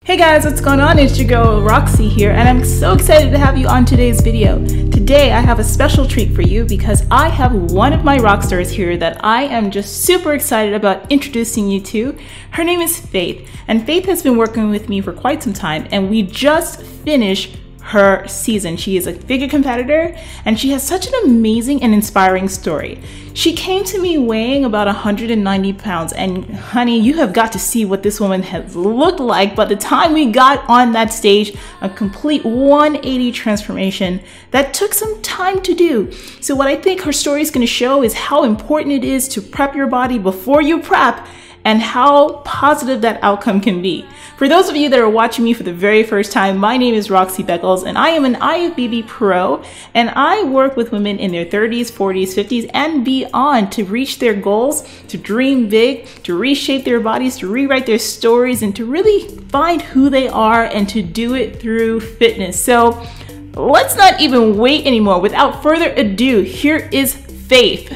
Hey guys, what's going on? It's your girl Roxy here, and I'm so excited to have you on today's video. Today I have a special treat for you because I have one of my rock stars here that I am just super excited about introducing you to. Her name is Faith, and Faith has been working with me for quite some time, and we just finished her season. She is a figure competitor, and she has such an amazing and inspiring story. She came to me weighing about 190 pounds, and honey, you have got to see what this woman has looked like by the time we got on that stage. A complete 180 transformation that took some time to do. So what I think her story is going to show is how important it is to prep your body before you prep, and how positive that outcome can be. For those of you that are watching me for the very first time, my name is Roxy Beckles, and I am an IFBB pro, and I work with women in their 30s, 40s, 50s, and beyond to reach their goals, to dream big, to reshape their bodies, to rewrite their stories, and to really find who they are and to do it through fitness. So let's not even wait anymore. Without further ado, here is Faith.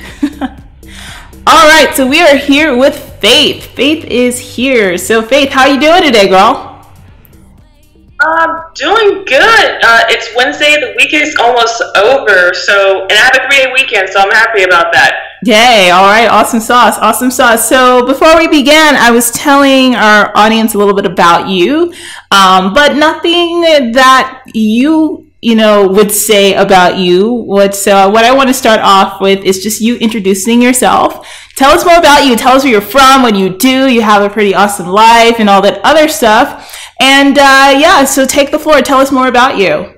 All right, so we are here with Faith. Faith is here. So Faith, how are you doing today, girl? I'm doing good. It's Wednesday, the week is almost over, and I have a 3-day weekend, so I'm happy about that. Yay, all right, awesome sauce, awesome sauce. So before we began, I was telling our audience a little bit about you, but nothing that you would say about you. What I want to start off with is just you introducing yourself. Tell us more about you. Tell us where you're from, what you do. You have a pretty awesome life and all that other stuff. And yeah, so take the floor. Tell us more about you.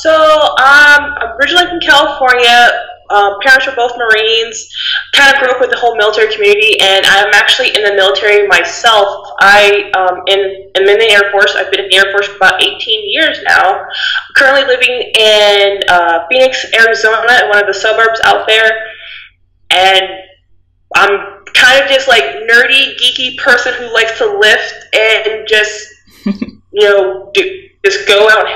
So I'm originally from California. Parents were both Marines. Kind of grew up with the whole military community, and I'm actually in the military myself. I'm in the Air Force. I've been in the Air Force for about 18 years now. I'm currently living in Phoenix, Arizona, in one of the suburbs out there, and I'm kind of just like nerdy, geeky person who likes to lift and just just go out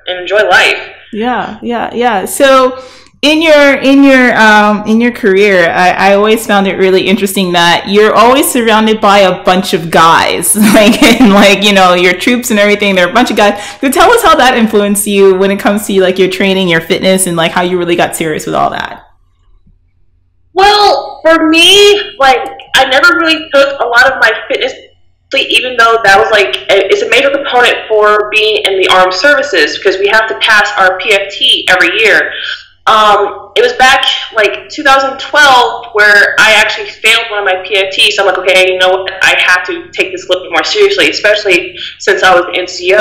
and enjoy life. Yeah. So in your career, I always found it really interesting that you're always surrounded by a bunch of guys, your troops and everything. There are a bunch of guys. So tell us how that influenced you when it comes to your training, your fitness, and how you really got serious with all that. Well, for me, I never really took a lot of my fitness, even though that was it's a major component for being in the armed services, because we have to pass our PFT every year. It was back 2012 where I actually failed one of my PFTs. So I'm like, okay, you know what? I have to take this a little bit more seriously, especially since I was ensue.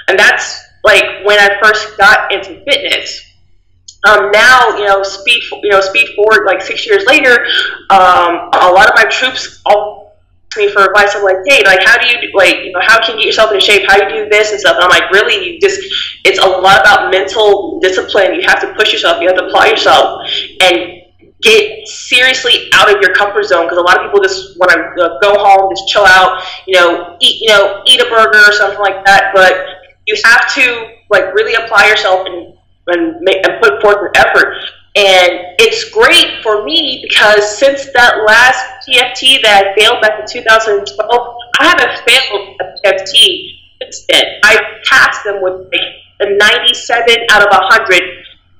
And that's when I first got into fitness. Now, speed forward 6 years later, a lot of my troops all ask me for advice. I'm like, hey, how do you how can you get yourself into shape? How do you do this and stuff? And I'm like, really, it's a lot about mental discipline. You have to push yourself. You have to apply yourself and get seriously out of your comfort zone, because a lot of people just want to go home, just chill out, eat a burger or something like that. But you have to really apply yourself and put forth an effort. And it's great for me because since that last PFT that I failed back in 2012, I haven't failed a PFT since then. I passed them with a 97 out of 100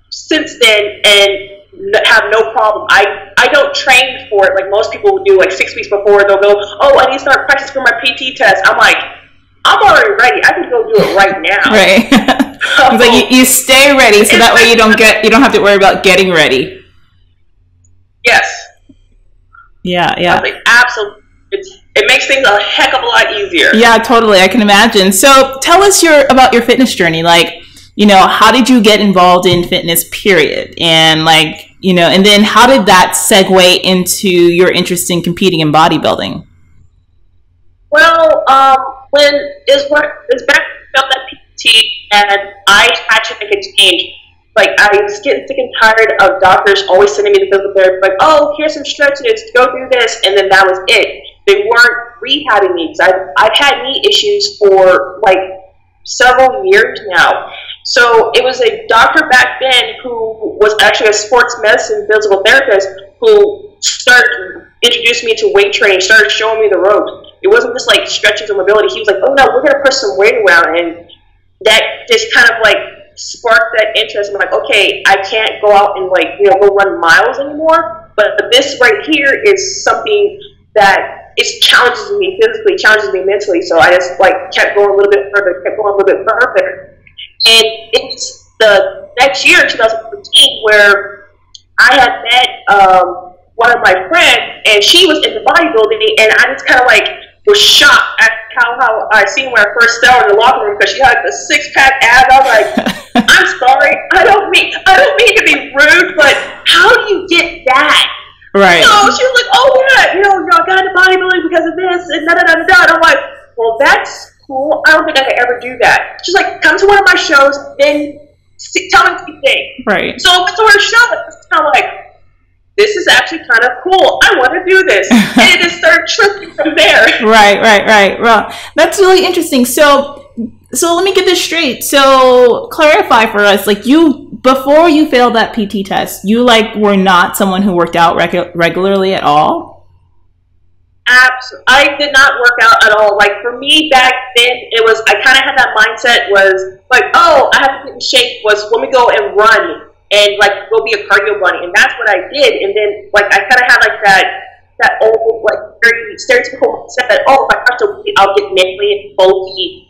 since then and have no problem. I don't train for it like most people would do 6 weeks before. They'll go, oh, I need to start practicing for my PT test. I'm like, I'm already ready. I can go do it right now. Right. It's you stay ready, so that way you don't have to worry about getting ready. Yes. Yeah. Absolutely. It makes things a heck of a lot easier. Yeah, totally. I can imagine. So tell us about your fitness journey. How did you get involved in fitness, period? And and then how did that segue into your interest in competing in bodybuilding? Well, when it was back when I felt that PT and I had to make a change. I was getting sick and tired of doctors always sending me to physical therapy, oh, here's some stretches, go do this, and then that was it. They weren't rehabbing me, because I've had knee issues for several years now. So it was a doctor back then who was actually a sports medicine physical therapist who started introducing me to weight training, started showing me the ropes. it wasn't just like stretches or mobility. He was like, oh no, we're gonna push some weight around, and that just kind of like sparked that interest. I'm like, okay, I can't go out and like, you know, go run miles anymore, but this right here is something that it challenges me physically, challenges me mentally. So I just like kept going a little bit further, and it's the next year, 2014, where I had met one of my friends, and she was into bodybuilding, and I just kind of like was shocked at how I seen when I first saw her in the locker room, because she had the 6-pack abs. I was like, I'm sorry, I don't mean to be rude, but how do you get that? Right. So she was like, oh yeah, you know, I got into bodybuilding because of this, and da da da da. And I'm like, well, that's cool. I don't think I could ever do that. She's like, come to one of my shows, then tell me what you think. Right. So I went to her show, and it's kind of like, this is actually kind of cool. I want to do this. And it just started tripping from there. Right. Well, that's really interesting. So let me get this straight. So clarify for us, like before you failed that PT test, you like were not someone who worked out regularly at all? Absolutely. I did not work out at all. Like for me back then, I kind of had that mindset was like, oh, I have to get in shape, was let me go and run and like go be a cardio bunny. And that's what I did. And then like I kind of had like that old like very stereotypical mindset that, oh, if I have to, I'll get mentally and bulky.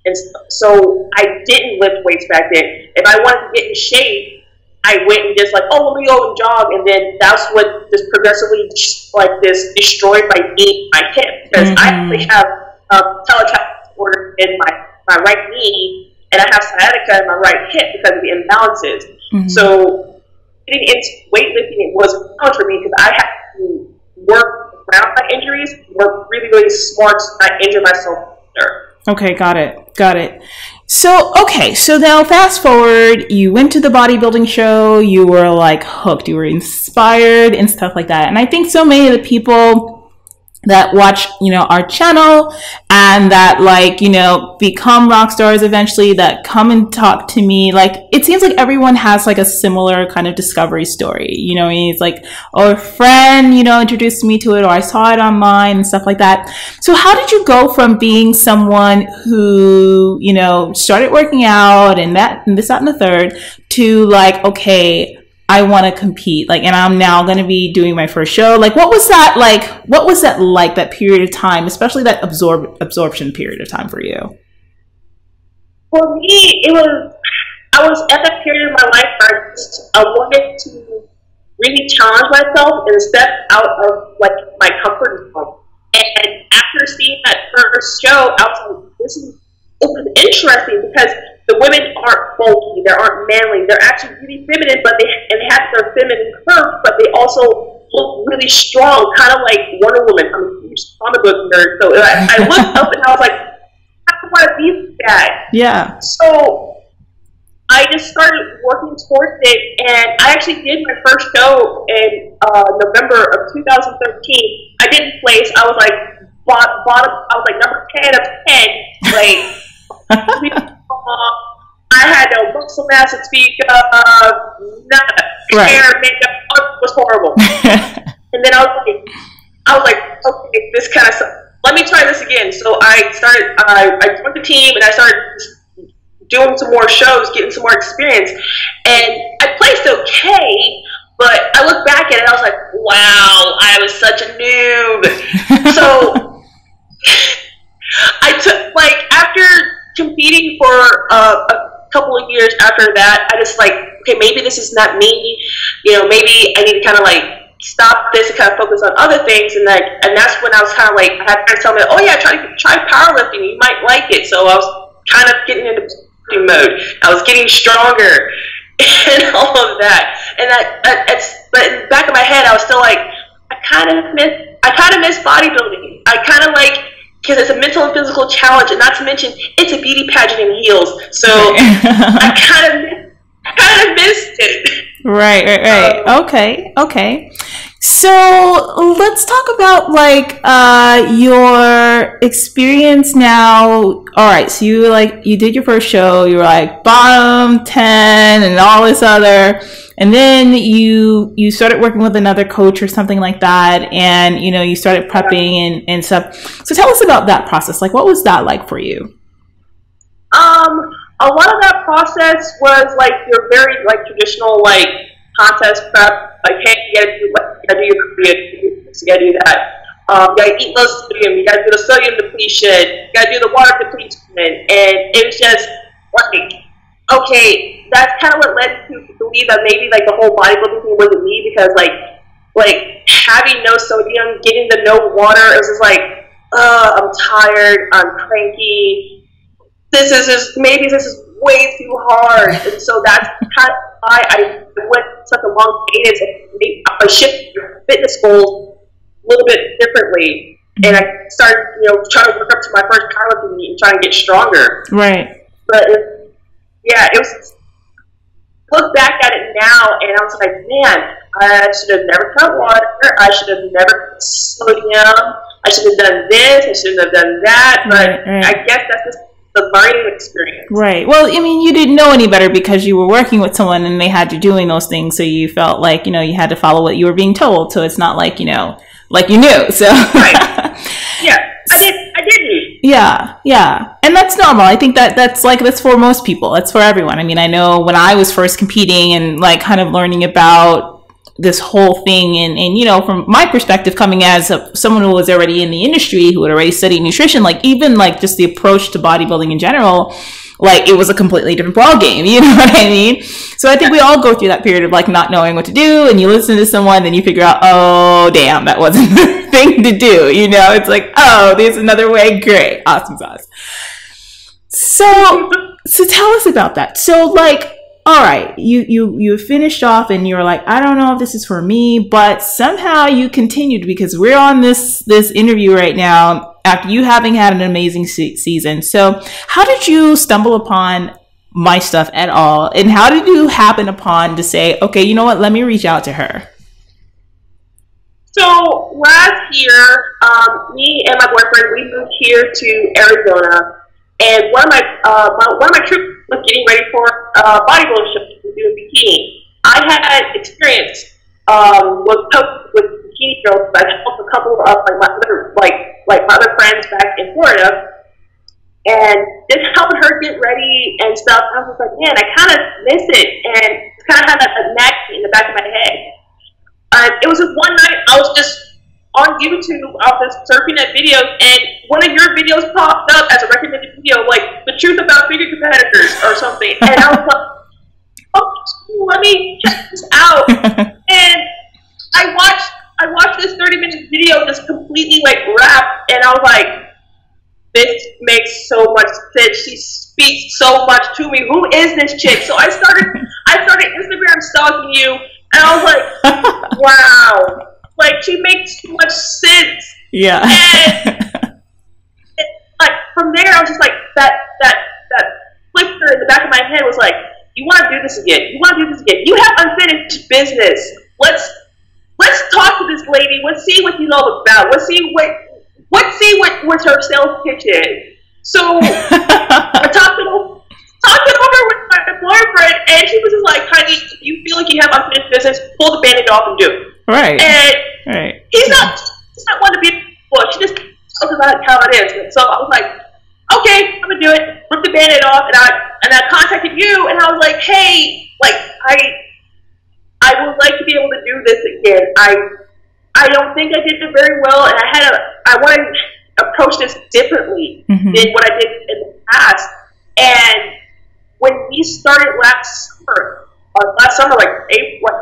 And so I didn't lift weights back then. If I wanted to get in shape, I went and just like, oh, let me go and jog. And then that's what just progressively like this destroyed my knee, my hip. Because I actually have teletract disorder in my right knee, and I have sciatica in my right hip because of the imbalances. So getting into weightlifting, it was a challenge for me because I had to work around my injuries, work really, really smart to not injure myself further. Okay, got it. So now fast forward, you went to the bodybuilding show, you were like hooked, you were inspired and stuff like that. And I think so many of the people that watch, you know, our channel and that like, you know, become rock stars eventually, that come and talk to me, like it seems like everyone has like a similar kind of discovery story. You know, it's like, oh, a friend, you know, introduced me to it, or I saw it online and stuff like that. So how did you go from being someone who, you know, started working out and that and this, that, and the third, to like, okay, I want to compete, like, and I'm now going to be doing my first show. Like, what was that like? What was that like, that period of time, especially that absorption period of time for you? For me, I was at that period of my life where I wanted to really challenge myself and step out of like my comfort zone. And after seeing that first show, I was like, this is interesting, because the women aren't bulky, they aren't manly, they're actually really feminine, but they have their feminine curves, but they also look really strong, kind of like Wonder Woman. I'm a huge comic book nerd, so I looked up and I was like, I want to be like that. Yeah. So I just started working towards it, and I actually did my first show in November of 2013. I didn't place. I was like bottom. I was like number 10 of 10. Like. I had no muscle mass to speak of, none. Hair, makeup, it was horrible. And then I was like, okay, this kind of stuff. Let me try this again. So I joined the team, and I started doing some more shows, getting some more experience, and I placed okay. But I look back at it, and I was like, wow, I was such a noob. So I took, like, after competing for a couple of years after that, I just like, okay, maybe this is not me, you know, maybe I need to kind of like stop this and kind of focus on other things. And that's when I was kind of like, I had friends tell me, oh yeah, try powerlifting, you might like it. So I was kind of getting into mode, I was getting stronger and all of that, and but in the back of my head I was still like, I kind of miss bodybuilding. I kind of like, because it's a mental and physical challenge, and not to mention it's a beauty pageant in heels. So I kind of missed it. Right. Okay. So let's talk about like your experience now. All right. So you did your first show. You were like bottom 10 and all this other. And then you started working with another coach or something like that, and you started prepping and stuff. So tell us about that process. Like, what was that like for you? A lot of that process was like your very like traditional like contest prep. Like, hey, you gotta do your creatine, you gotta do that. You gotta eat low sodium. You gotta do the sodium depletion. You gotta do the water depletion. And it was just like, okay, that's kind of what led me to believe that maybe like the whole bodybuilding thing wasn't me, because like having no sodium, getting the no water, it was just like, I'm tired, I'm cranky. This is way too hard. And so that's kind of why I went such a long cadence and I shifted fitness goals a little bit differently. And I started, trying to work up to my first powerlifting meet and trying to get stronger. Right. But it was, look back at it now and I was like, man, I should have never cut water. I should have never cut sodium. I should have done this. I shouldn't have done that. But right. I guess that's just the learning experience. Right. Well, I mean, you didn't know any better because you were working with someone and they had you doing those things. So you felt like, you had to follow what you were being told. So it's not like, like you knew. So right. Yeah, I did. Yeah. And that's normal. I think that's for most people. That's for everyone. I mean, I know when I was first competing and like kind of learning about this whole thing and from my perspective, coming as someone who was already in the industry, who had already studied nutrition, like even like just the approach to bodybuilding in general, like it was a completely different ball game. You know what I mean? So I think we all go through that period of like not knowing what to do, and you listen to someone, then you figure out, oh damn, that wasn't the thing to do. It's like, oh, there's another way. Great, awesome sauce. So tell us about that. So like, all right, you finished off and you were like, I don't know if this is for me, but somehow you continued, because we're on this interview right now after you having had an amazing season. So how did you stumble upon my stuff at all? And how did you happen upon to say, okay, you know what, let me reach out to her? So last year, me and my boyfriend, we moved here to Arizona. And one of my troops was getting ready for bodybuilding show to do a bikini. I had experience with bikini girls, but I helped a couple of my other friends back in Florida, and just helping her get ready and stuff. I was like, man, I kind of miss it, and kind of had that nagging in the back of my head. It was just one night I was just on YouTube, I was surfing at videos, and one of your videos popped up as a recommended video, like the truth about figure competitors or something. And I was like, oh, let me check this out. And I watched this 30-minute video just completely like wrapped, and I was like, this makes so much sense. She speaks so much to me. Who is this chick? So I started Instagram stalking you, and I was like, wow. Like, she makes too much sense. Yeah. And like from there, I was just like, that flicker in the back of my head was like, you want to do this again? You want to do this again? You have unfinished business. Let's talk to this lady. Let's see what she's all about. Let's see what her sales pitch is. So I talked it over with my boyfriend, and she was just like, honey, if you feel like you have unfinished business, pull the Band-Aid off and do it. Right. And he's not one to be well, she just tells us how it is. So I was like, okay, I'm gonna do it. Rip the Band-Aid off, and I contacted you, and I was like, hey, like I would like to be able to do this again. I don't think I did it very well, and I wanted to approach this differently than what I did in the past. And when we started last summer, like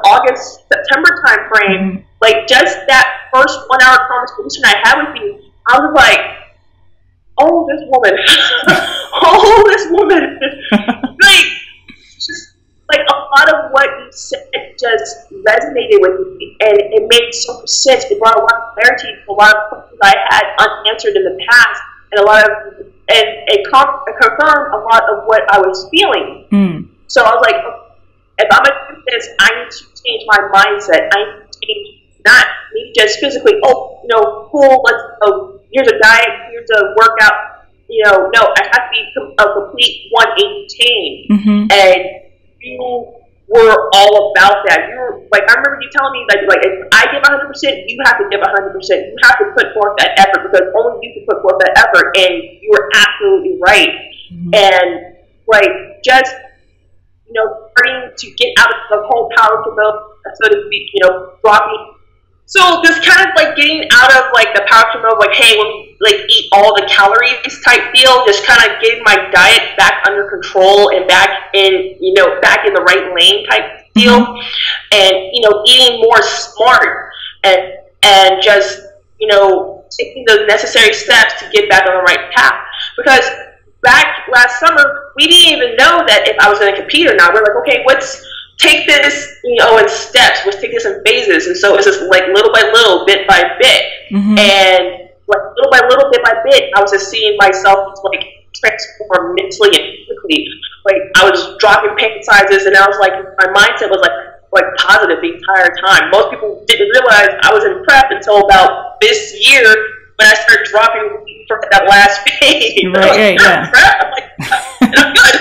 August, September time frame, like just that first 1 hour conversation I had with you, I was like, oh, this woman, like, just like a lot of what you said just resonated with me, and it made so much sense. It brought a lot of clarity to a lot of questions I had unanswered in the past, and it confirmed a lot of what I was feeling. So I was like, if I'm going to do this, I need to change my mindset. I need to change, not me just physically, cool, let's go, here's a diet, here's a workout. No, I have to be a complete 180 change. And were all about that. You were like, I remember you telling me like if I give 100%, you have to give 100%. You have to put forth that effort because only you can put forth that effort. And you were absolutely right. Mm-hmm. And like just starting to get out of the whole powerful mode, so to speak, dropping. So just kind of like getting out of like the powerful mode, like hey, like eat all the calories type deal. Just kind of getting my diet back under control and back in back in the right lane type deal, and eating more smart and just taking those necessary steps to get back on the right path. Because back last summer, we didn't even know that if I was going to compete or not. We're like, okay, let's take this, in steps. Let's take this in phases. And so it's just like little by little, bit by bit. Mm-hmm. And like little by little, bit by bit, I was just seeing myself like transform mentally and physically. Like I was dropping pain sizes, and I was like, my mindset was like positive the entire time. Most people didn't realize I was in prep until about this year when I started dropping from that last phase. Right, yeah. I'm like, and I'm good.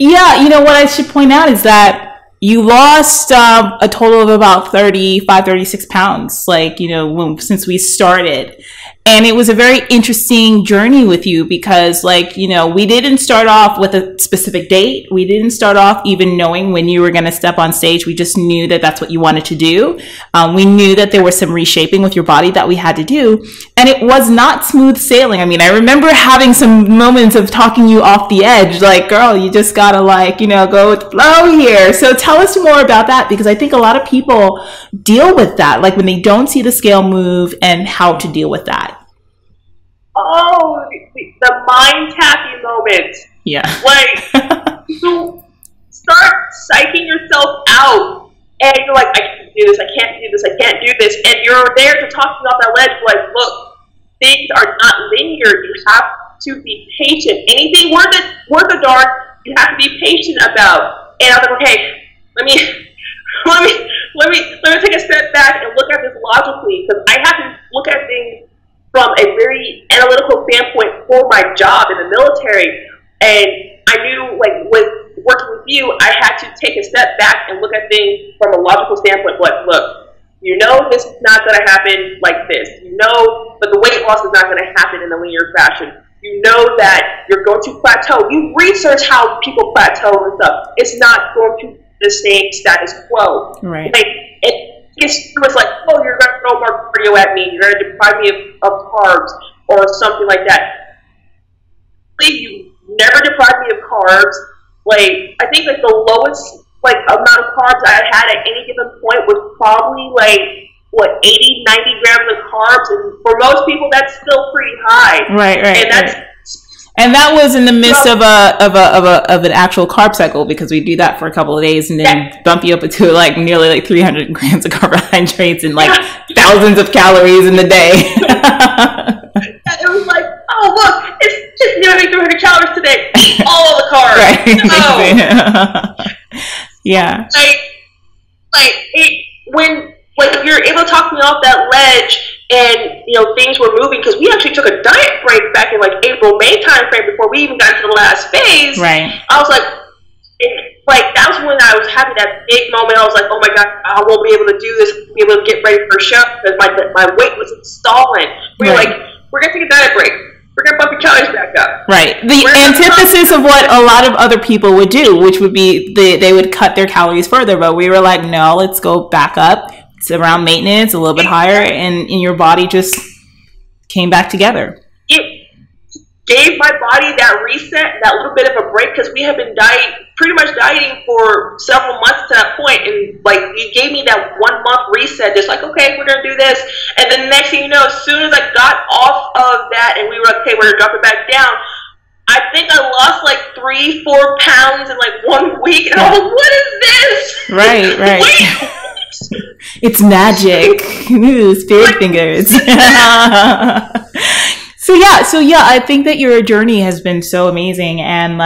Yeah, what I should point out is that you lost a total of about 35, 36 pounds, since we started. And it was a very interesting journey with you because, we didn't start off with a specific date. We didn't start off even knowing when you were going to step on stage. We just knew that that's what you wanted to do. We knew that there was some reshaping with your body that we had to do. And it was not smooth sailing. I mean, I remember having some moments of talking you off the edge, like, girl, you just got to go with the flow here. So tell us more about that, because I think a lot of people deal with that, like when they don't see the scale move and how to deal with that. Oh, the mind tapping moment. Yeah. Like, you start psyching yourself out, and you're like, I can't do this, I can't do this, I can't do this. And you're there to talk off that ledge, like, look, things are not linear. You have to be patient. Anything worth a darn, you have to be patient about. And I was like, okay, let me take a step back and look at this logically, because I have to look at things from a very analytical standpoint for my job in the military. And I knew, like, with working with you, I had to take a step back and look at things from a logical standpoint. Like, look, this is not going to happen like this. But the weight loss is not going to happen in a linear fashion. You know that you're going to plateau. You research how people plateau and stuff. It's not going to be the same status quo. Right. It's like, oh, you're going to throw more cardio at me. You're going to deprive me of carbs or something like that. You never deprived me of carbs. Like, I think like the lowest amount of carbs I had at any given point was probably 80, 90 grams of carbs, and for most people that's still pretty high. Right. And and that was in the midst of an actual carb cycle, because we do that for a couple of days and then bump you up to nearly 300 grams of carbohydrates and thousands of calories in the day. It was like, oh look, it's just nearly 300 calories today. Eat all of the carbs. Right. No. Yeah. When you're able to talk me off that ledge, and things were moving, because we actually took a diet break back in April, May time frame before we even got to the last phase. Right. I was that was when I was having that big moment. I was like, oh my god, I won't be able to do this. I won't be able to get ready for a show because my weight was stalling. We were like, we're gonna take a diet break. We're gonna bump your calories back up. Right. The antithesis of what a lot of other people would do, which would be they would cut their calories further, but we were like, no, let's go back up. It's around maintenance, a little bit higher, and your body just came back together. It gave my body that reset, that little bit of a break, because we have been pretty much dieting for several months to that point, and you gave me that 1 month reset, just okay, we're gonna do this, and then the next thing you know, as soon as I got off of that, and we were okay, we're gonna drop it back down, I think I lost 3-4 pounds in 1 week, and I was like, what is this? Right. Wait. It's magic. Ooh, spirit fingers. So yeah, I think that your journey has been so amazing, and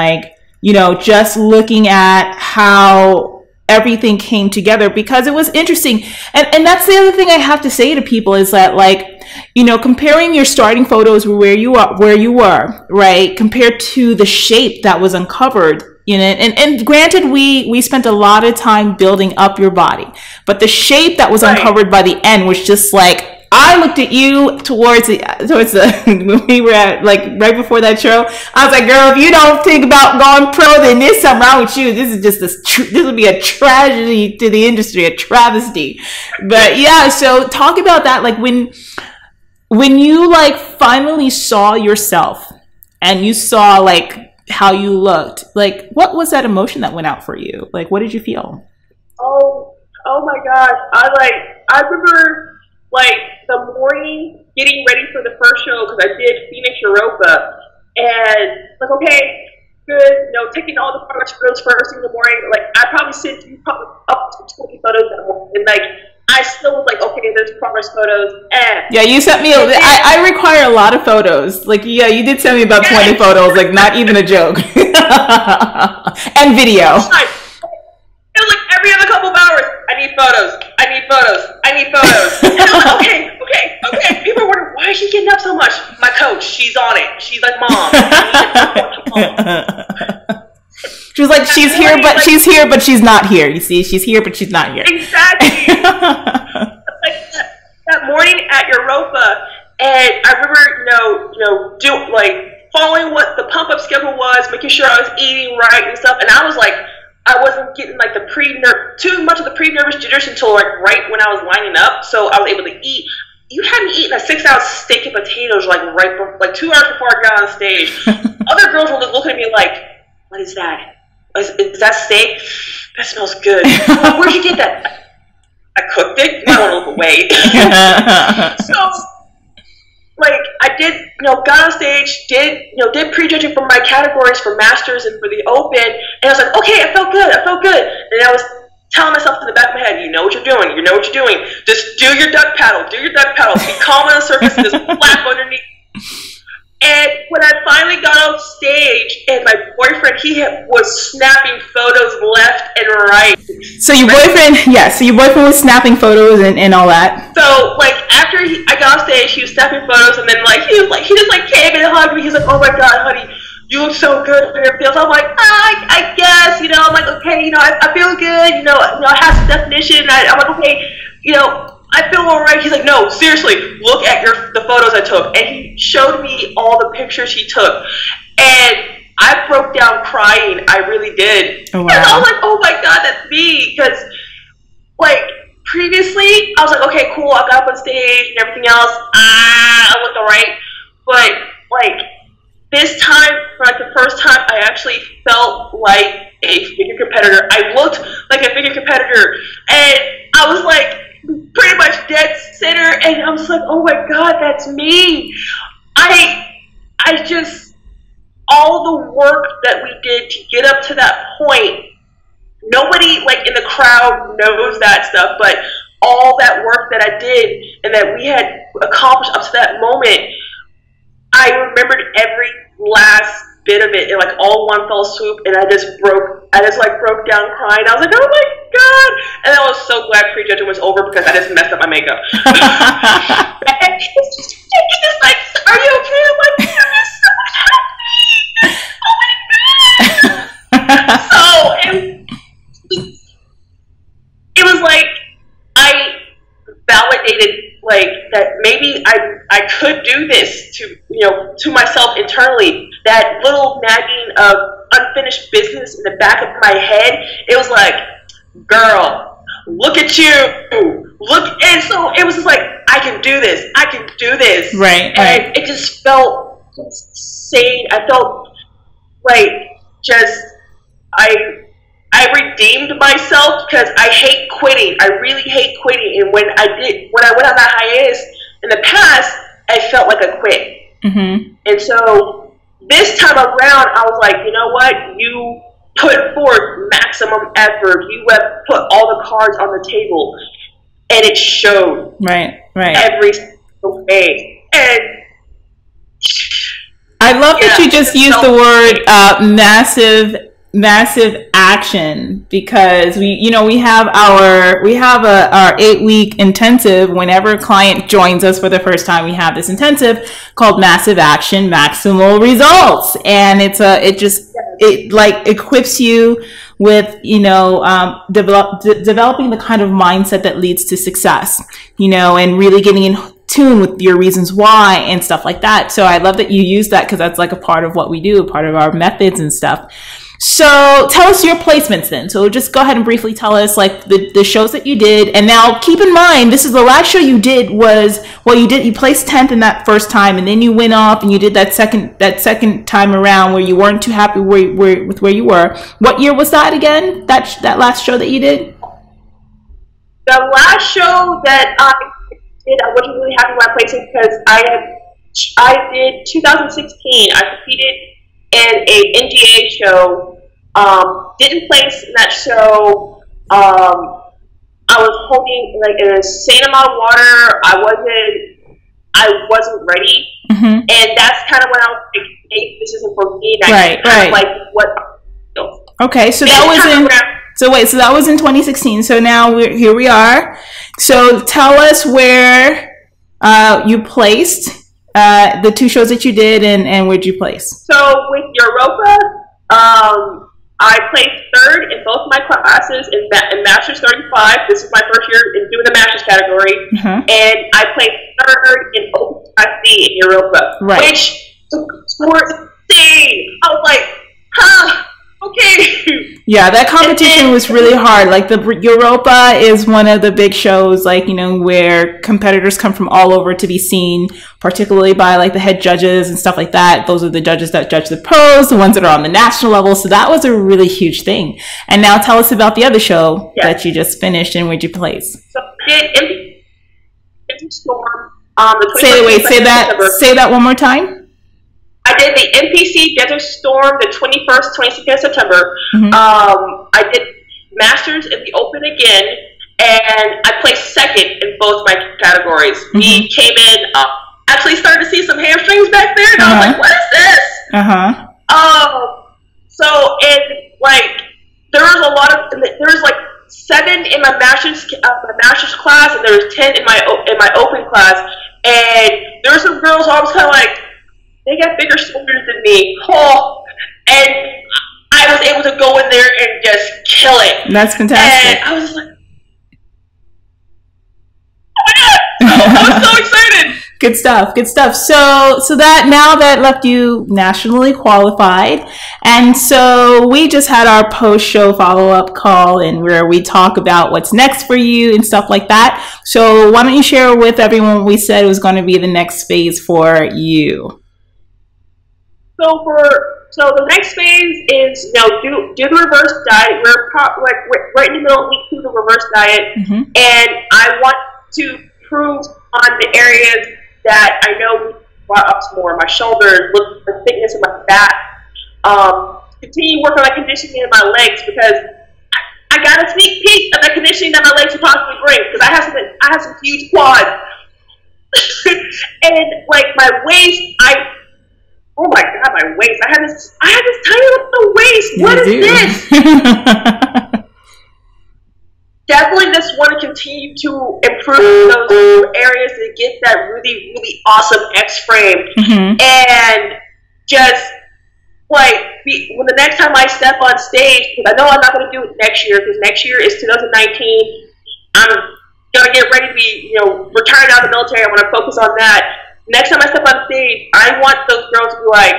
just looking at how everything came together, because it was interesting. And that's the other thing I have to say to people is that comparing your starting photos where you were, right, compared to the shape that was uncovered you know, and granted, we spent a lot of time building up your body, but the shape that was uncovered by the end was just like, I looked at you towards the when we were at, like, right before that show. I was like, girl, if you don't think about going pro, then there's something wrong with you. This is just this would be a tragedy to the industry, a travesty. But yeah, so talk about that. Like when you like finally saw yourself and you saw like how you looked, like what was that emotion that went out for you? Like, what did you feel? Oh my gosh. I remember like the morning getting ready for the first show, because I did Phoenix Europa, and like, okay, good, you know, taking all the progress photos first in the morning. Like, I probably sent you probably up to 20 photos that morning, and like, I still was like, okay, there's progress photos. And yeah, you sent me. I require a lot of photos. Like, yeah, you did send me about 20 photos. Like, not even a joke. And video. It was like every other couple of hours, I need photos. I need photos. I need photos. And I'm like, okay. People were, why is she getting up so much? My coach, she's on it. She's like, Mom. She was like, she's here, but she's not here. You see, she's here, but she's not here. Exactly. Like that morning at Europa, and I remember, following what the pump up schedule was, making sure I was eating right and stuff, and I was like, I wasn't getting like too much of the pre-nervous jitters until like right when I was lining up, so I was able to eat. You had me eating a 6-ounce steak and potatoes like 2 hours before I got on stage. Other girls were looking at me like, what is that? Is that steak? That smells good. Like, where'd you get that? I cooked it. I want to look away. So, like, I did, got on stage, did prejudging for my categories for Masters and for the Open, and I was like, okay, I felt good. And I was telling myself in the back of my head, you know what you're doing. Just do your duck paddle. Be calm on the surface and just flap underneath. And when I finally got on stage, and my boyfriend, was snapping photos left and right. So your boyfriend was snapping photos and all that. So like after I got on stage, he was snapping photos, and then he just came and hugged me. He's like, oh my God, honey, you look so good. I'm like, I guess, I'm like, okay, I feel good. I have some definition. I'm like, okay, I feel all right. He's like, no, seriously, look at the photos I took. And he showed me all the pictures he took. And I broke down crying. I really did. Oh, wow. And I was like, oh my God, that's me. Because, like, previously, I was like, okay, cool, I got up on stage and everything else. I looked all right. But, like, this time, for like the first time, I actually felt like a figure competitor. I looked like a figure competitor. And I was like, pretty much dead center, and I was like, oh my God, that's me. I just, all the work that we did to get up to that point, nobody like in the crowd knows that stuff, but all that work that I did and that we had accomplished up to that moment, I remembered every last bit of it in like all one fell swoop, and I just broke down crying. I was like, oh my God. And I was so glad prejudging was over because I just messed up my makeup. And he's just like, are you okay? I'm like, I'm just so happy. Oh my God. So it was like I validated like that maybe I could do this to myself internally. That little nagging of unfinished business in the back of my head, it was like, girl, look at you. Look, and so it was just like, I can do this. Right. And it just felt insane. I felt like I redeemed myself because I hate quitting. I really hate quitting. And when I went on that hiatus in the past, I felt like I quit. Mm-hmm. And so this time around, I was like, you know what? You put forth maximum effort. You have put all the cards on the table, and it showed. Right. Every single day. And I love that you just used the word massive action, because we have our 8-week intensive. Whenever a client joins us for the first time, we have this intensive called Massive Action, Maximal Results, and it just it like equips you with, you know, developing the kind of mindset that leads to success, you know, and really getting in tune with your reasons why and stuff like that. So I love that you use that, because that's like a part of what we do, a part of our methods and stuff. So tell us your placements then. So just go ahead and briefly tell us like the shows that you did. And now keep in mind, this is the last show you did was, well, you placed 10th in that first time, and then you went off and you did that second time around where you weren't too happy with where you were. What year was that again? That last show that you did? The last show that I did, I wasn't really happy with my placing because I did 2016. I competed in a NGA show. Didn't place in that show. I was holding like an insane amount of water. I wasn't ready, and that's kind of when I was like, "Hey, this isn't for me." And Right. Like what? Okay, so that was in. So wait, so that was in 2016. So now here we are. So tell us where you placed the two shows that you did, and where'd you place? So with Europa, I placed third in both my classes in Masters 35. This is my first year in doing the Masters category. And I placed third in Open Class D in Europa. Right. Which was insane. I was like, huh, okay. Yeah, that competition was really hard. Like the Europa is one of the big shows, like, you know, where competitors come from all over to be seen, particularly by like the head judges and stuff like that. Those are the judges that judge the pros, the ones that are on the national level. So that was a really huge thing. And now tell us about the other show that you just finished, and where'd you place? So I did Storm. Say that one more time. I did the NPC Desert Storm the 21st, 22nd of September. I did Masters in the Open again, and I placed second in both my categories. We came in, actually started to see some hamstrings back there, and I was like, what is this? So, and like, there was like 7 in my Masters class, and there was 10 in my Open class, and there were some girls who I was kind of like, they got bigger shoulders than me. And I was able to go in there and just kill it. That's fantastic. And I was like, oh my God. I was so excited. Good stuff. Good stuff. So that now that left you nationally qualified. And so we just had our post-show follow-up call, and where we talk about what's next for you and stuff like that. So why don't you share with everyone what we said was going to be the next phase for you? So the next phase is, you know, do the reverse diet. We're right in the middle of week 2 of the reverse diet, and I want to improve on the areas that I know we brought up some more: my shoulders, look the thickness of my back. Continue working on my conditioning in my legs, because I got a sneak peek of the conditioning that my legs could possibly bring, because I have some huge quads, and like my waist, oh my God, my waist! I have this tiny little waist. What is this? Definitely just want to continue to improve those areas to get that really, really awesome X frame. And just like when the next time I step on stage, because I know I'm not going to do it next year, because next year is 2019. I'm gonna get ready to be, you know, retired out of the military. I want to focus on that. Next time I step on stage, I want those girls to be like,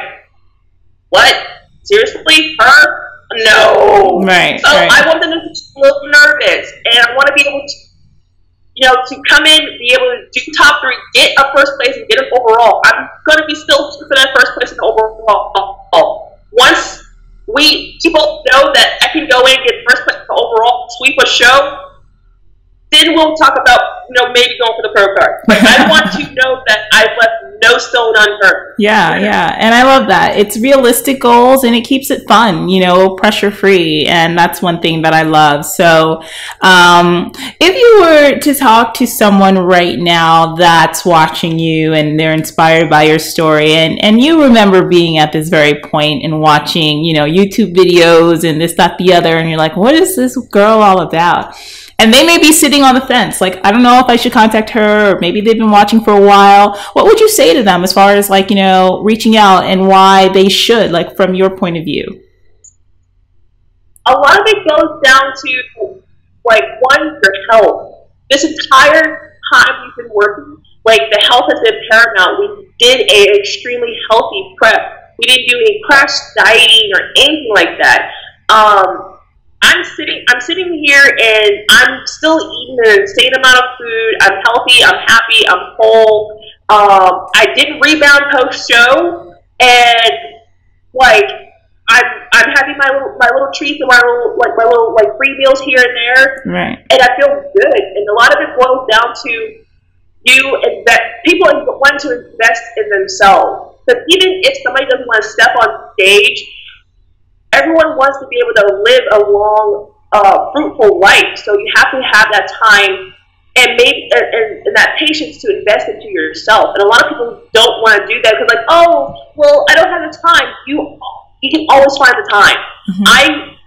what? Seriously? Her? No. Right. So I want them to be a little nervous, and I want to be able to, you know, to come in, be able to do top 3, get a first place, and get an overall. I'm going to be still for that first place in the overall. Once people know that I can go in and get first place in the overall, sweep a show, then we'll talk about, you know, maybe going for the pro card. But I want to know that I've left no stone unturned. Yeah. And I love that. It's realistic goals, and it keeps it fun, you know, pressure free. And that's one thing that I love. So if you were to talk to someone right now that's watching you and they're inspired by your story, and you remember being at this very point and watching, you know, YouTube videos and this, that, the other, and you're like, what is this girl all about? And they may be sitting on the fence, like, I don't know if I should contact her, or maybe they've been watching for a while. What would you say to them as far as, like, you know, reaching out and why they should, like, from your point of view? a lot of it goes down to, like, one, your health. This entire time we've been working, like, the health has been paramount. We did a extremely healthy prep. We didn't do any crash dieting or anything like that. I'm sitting here and I'm still eating an insane amount of food. I'm healthy, I'm happy, I'm whole. I didn't rebound post show, and like I'm having my little treats and my little free meals here and there, right? And I feel good. And a lot of it boils down to people want to invest in themselves. Because even if somebody doesn't want to step on stage, everyone wants to be able to live a long, fruitful life. So you have to have that time and maybe and that patience to invest into yourself. And a lot of people don't want to do that because, like, oh, well, I don't have the time. You can always find the time. Mm-hmm.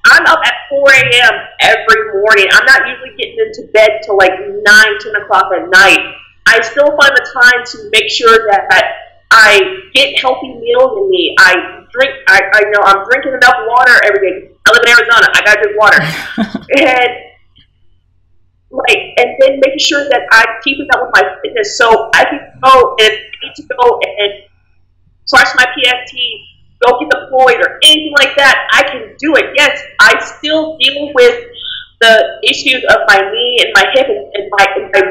I'm up at 4 a.m. every morning. I'm not usually getting into bed till like 9, 10 o'clock at night. I still find the time to make sure that I get healthy meals in me. I know I'm drinking enough water every day. I live in Arizona. I gotta drink water. and then making sure that I keep it up with my fitness so I can go and need to go and crush my PFT, go get deployed or anything like that. I can do it. Yes, I still deal with the issues of my knee and my hip and my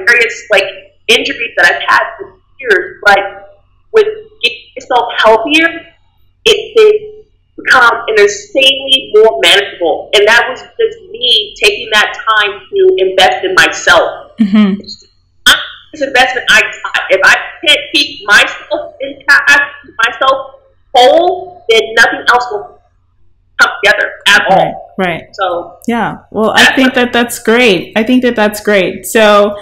various like injuries that I've had for years, but with getting yourself healthier, it become an insanely more manageable. And that was just me taking that time to invest in myself. Mm-hmm. This investment if I can't keep myself intact, keep myself whole, then nothing else will come together at all. Right. So yeah. Well, I think that's great. that's great. So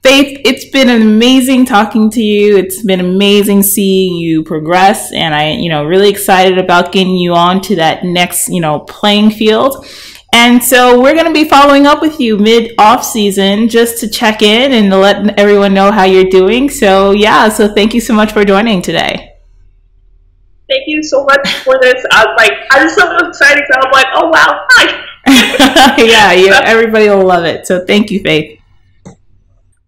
Faith, it's been amazing talking to you. It's been amazing seeing you progress, and I, really excited about getting you on to that next, playing field. And so we're going to be following up with you mid-off season just to check in and to let everyone know how you're doing. So yeah, so thank you so much for joining today. Thank you so much for this. I'm so excited. So I'm like, oh wow, hi. yeah, everybody will love it. So thank you, Faith.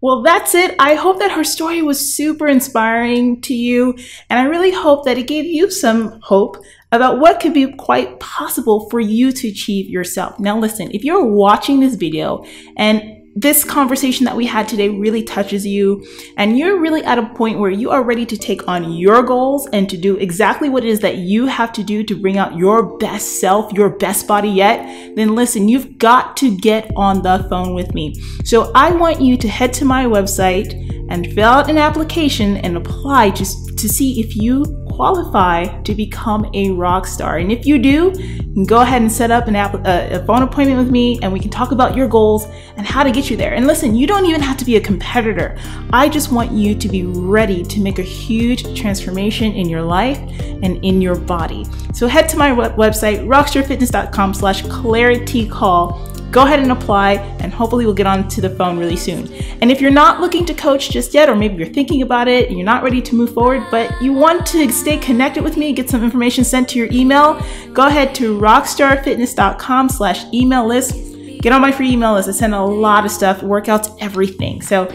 Well, that's it. I hope that her story was super inspiring to you, and I really hope that it gave you some hope about what could be quite possible for you to achieve yourself. Now, listen, if you're watching this video and this conversation that we had today really touches you, and you're really at a point where you are ready to take on your goals and to do exactly what it is that you have to do to bring out your best self, your best body yet, then listen, you've got to get on the phone with me. So I want you to head to my website and fill out an application and apply just to see if you qualify to become a rock star. And if you do, you can go ahead and set up a phone appointment with me, and we can talk about your goals and how to get you there. And listen, you don't even have to be a competitor. I just want you to be ready to make a huge transformation in your life and in your body. So head to my website, rockstarfitness.com/claritycall. Go ahead and apply, and hopefully we'll get on to the phone really soon. And if you're not looking to coach just yet, or maybe you're thinking about it and you're not ready to move forward, but you want to stay connected with me, get some information sent to your email, go ahead to rockstarfitness.com/email list. Get on my free email list. I send a lot of stuff, workouts, everything. So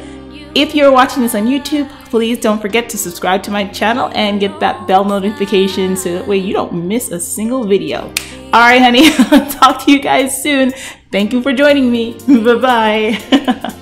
if you're watching this on YouTube, please don't forget to subscribe to my channel and get that bell notification so that way you don't miss a single video. All right, honey, I'll talk to you guys soon. Thank you for joining me. Bye-bye.